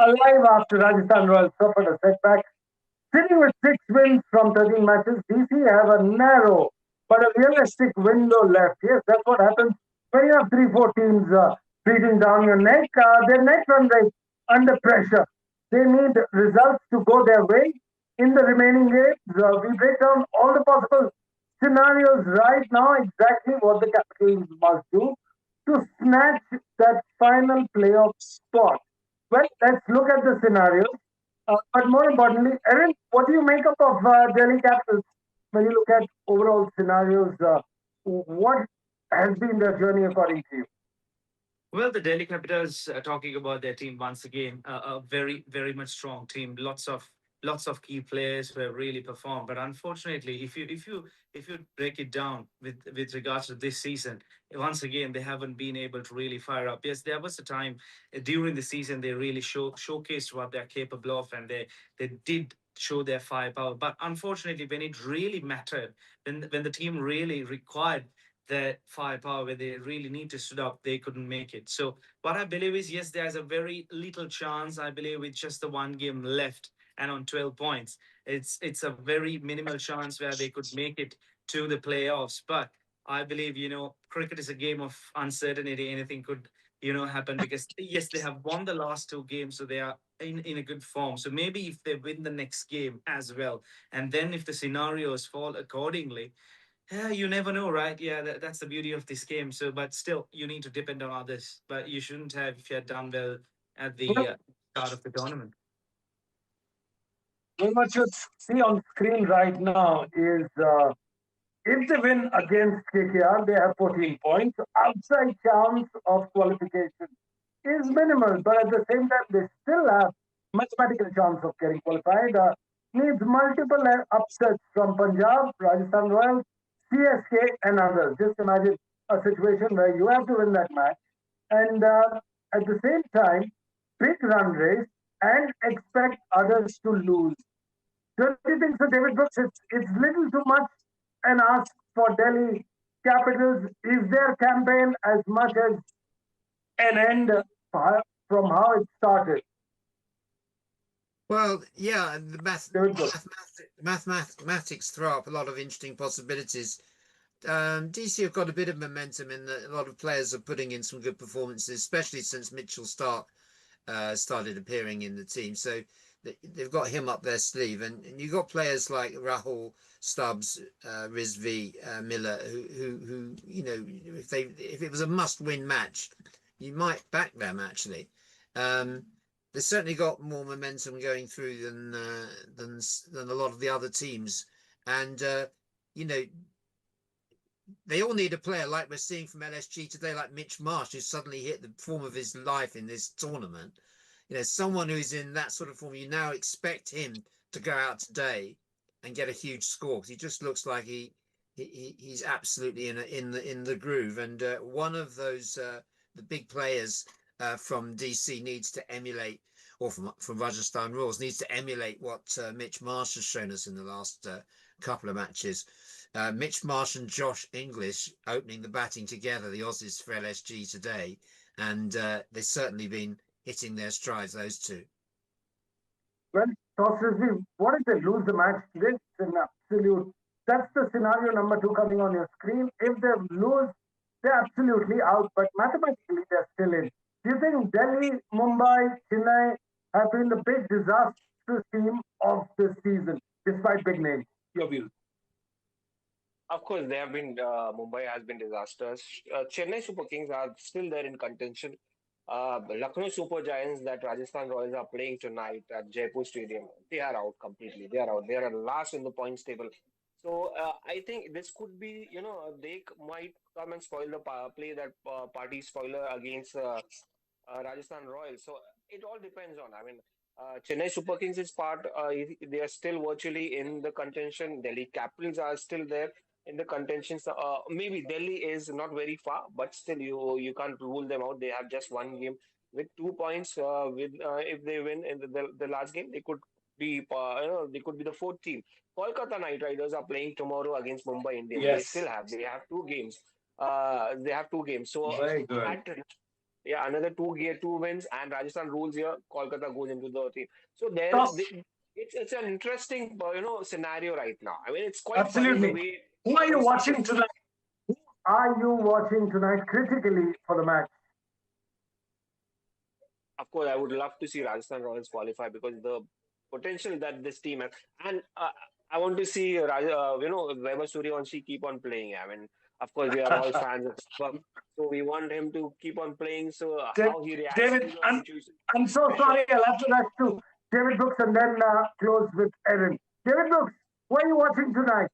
alive after Rajasthan Royals suffered a setback. Sitting with 6 wins from 13 matches, DC have a narrow but a realistic window left. Yes, that's what happens when you have 3 4 teams beating down your neck. Their net run rate under pressure. They need results to go their way in the remaining games. We break down all the possible scenarios right now, exactly what the Capitals must do to snatch that final playoff spot. Well, let's look at the scenarios. But more importantly, Erin, what do you make up of Delhi Capitals when you look at overall scenarios? What has been their journey according to you? Well, the Delhi Capitals, talking about their team once again, a very, very much strong team. Lots of key players who have really performed. But unfortunately, if you break it down with regards to this season, once again they haven't been able to really fire up. Yes, there was a time during the season they really showcased what they're capable of, and they did show their firepower. But unfortunately, when it really mattered, when the team really required their firepower where they really need to stood up, they couldn't make it. So what I believe is, yes, there's a very little chance. I believe with just the one game left and on 12 points, it's a very minimal chance where they could make it to the playoffs. But I believe, cricket is a game of uncertainty. Anything could, happen, because yes, they have won the last two games, so they are in a good form. So maybe if they win the next game as well, and then if the scenarios fall accordingly, yeah, you never know, right? Yeah, that's the beauty of this game. So, but still, you need to depend on others. But you shouldn't have if you had done well at the Well, start of the tournament. what you see on screen right now is if they win against KKR, they have 14 points. Outside chance of qualification is minimal, but at the same time, they still have mathematical chance of getting qualified. Needs multiple upsets from Punjab, Rajasthan Royals, CSK, and others. Just imagine a situation where you have to win that match, and at the same time, big run race and expect others to lose. Don't you think so, David Brooks? It's little too much and ask for Delhi Capitals. Is their campaign as much as an end from how it started? Well, yeah, the David Brooks. mathematics throw up a lot of interesting possibilities. DC have got a bit of momentum in that a lot of players are putting in some good performances, especially since Mitchell Stark started appearing in the team. So they've got him up their sleeve, and you've got players like Rahul, Stubbs, Rizvi, Miller, who if it was a must-win match, you might back them actually. They've certainly got more momentum going through than a lot of the other teams, and you know they all need a player like we're seeing from LSG today, like Mitch Marsh, who suddenly hit the form of his life in this tournament. Someone who's in that sort of form, you now expect him to go out today and get a huge score, because he just looks like he's absolutely in the groove. And one of those the big players from DC needs to emulate, or from Rajasthan Royals needs to emulate what Mitch Marsh has shown us in the last couple of matches. Mitch Marsh and Josh English opening the batting together, the Aussies for LSG today, and they've certainly been hitting their strides, those two. Well, Toss Rizvi, what if they lose the match today? It's an absolute. That's the scenario number two coming on your screen. If they lose, they're absolutely out, but mathematically they're still in. Do you think Delhi, Mumbai, Chennai have been the big disastrous team of this season, despite big names? Your views. Of course, they have been. Mumbai has been disastrous. Chennai Super Kings are still there in contention. Lucknow Super Giants that Rajasthan Royals are playing tonight at Jaipur Stadium, they are out completely. They are out. They are last in the points table. So I think this could be, they might come and spoil the play that party spoiler against Rajasthan Royals. So it all depends on. I mean, Chennai Super Kings is part. They are still virtually in the contention. Delhi Capitals are still there in the contention. So, maybe Delhi is not very far, but still you can't rule them out. They have just one game with 2 points. With If they win in the last game, they could be the fourth team. Kolkata Knight Riders are playing tomorrow against Mumbai Indians. Yes. They have two games. They have two games. So Very good. at Yeah, another two wins, and Rajasthan rules here. Kolkata goes into the team. So Toss. it's an interesting scenario right now. I mean, it's quite funny the Absolutely. way Who are you we started. watching tonight? Who are you watching tonight critically for the match? Of course, I would love to see Rajasthan Royals qualify because the potential that this team has, and I want to see Weber Suryavanshi keep on playing. I mean, of course, we are all fans of Spurs, so we want him to keep on playing. So how he reacts to David, the situation, I'm so for sure. sorry. I'll have to rush to David Brooks and then close with Erin. David Brooks, what are you watching tonight?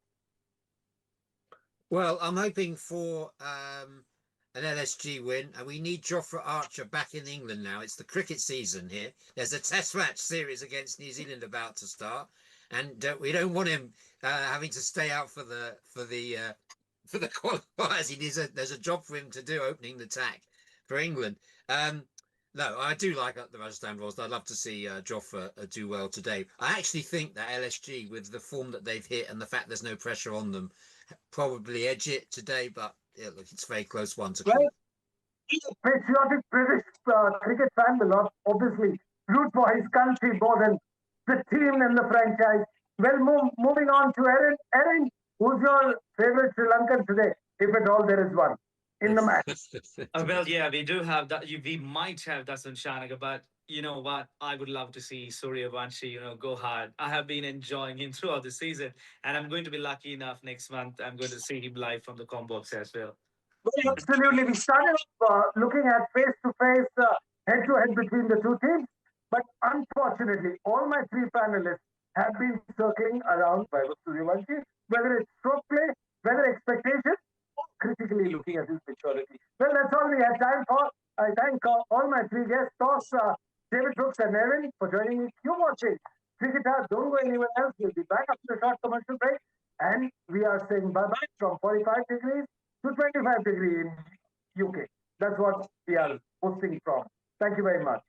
Well, I'm hoping for an LSG win, and we need Jofra Archer back in England now. It's the cricket season here. There's a Test match series against New Zealand about to start, and we don't want him having to stay out for the qualifiers. There's a job for him to do opening the tack for England. No, I do like the Rajasthan Royals. I'd love to see Jofra do well today. I actually think that LSG, with the form that they've hit and the fact there's no pressure on them, probably edge it today, but yeah, look, it's a very close one to Well, call. a patriotic British cricket fan will obviously root for his country more than the team and the franchise. Well, moving on to Erin. Erin, who's your favorite Sri Lankan today, if at all there is one, in the match? Well, yeah, we do have that. We might have Dasun Shanaka, but you know what? I would love to see Suryavanshi, go hard. I have been enjoying him throughout the season, and I'm going to be lucky enough next month. I'm going to see him live from the Combox as well. Well, absolutely. We started off looking at face-to-face, head-to-head between the two teams, but unfortunately, all my three panelists have been circling around Vaibhav Suryavanshi, whether it's stroke play, whether expectations, or critically looking at his maturity. Well, that's all we had time for. I thank all my three guests, Toss, David Brooks, and Erin, for joining me. You're watching Cricketers. Don't go anywhere else. We'll be back after a short commercial break, and we are saying bye-bye from 45 degrees to 25 degree in UK. That's what we are posting from. Thank you very much.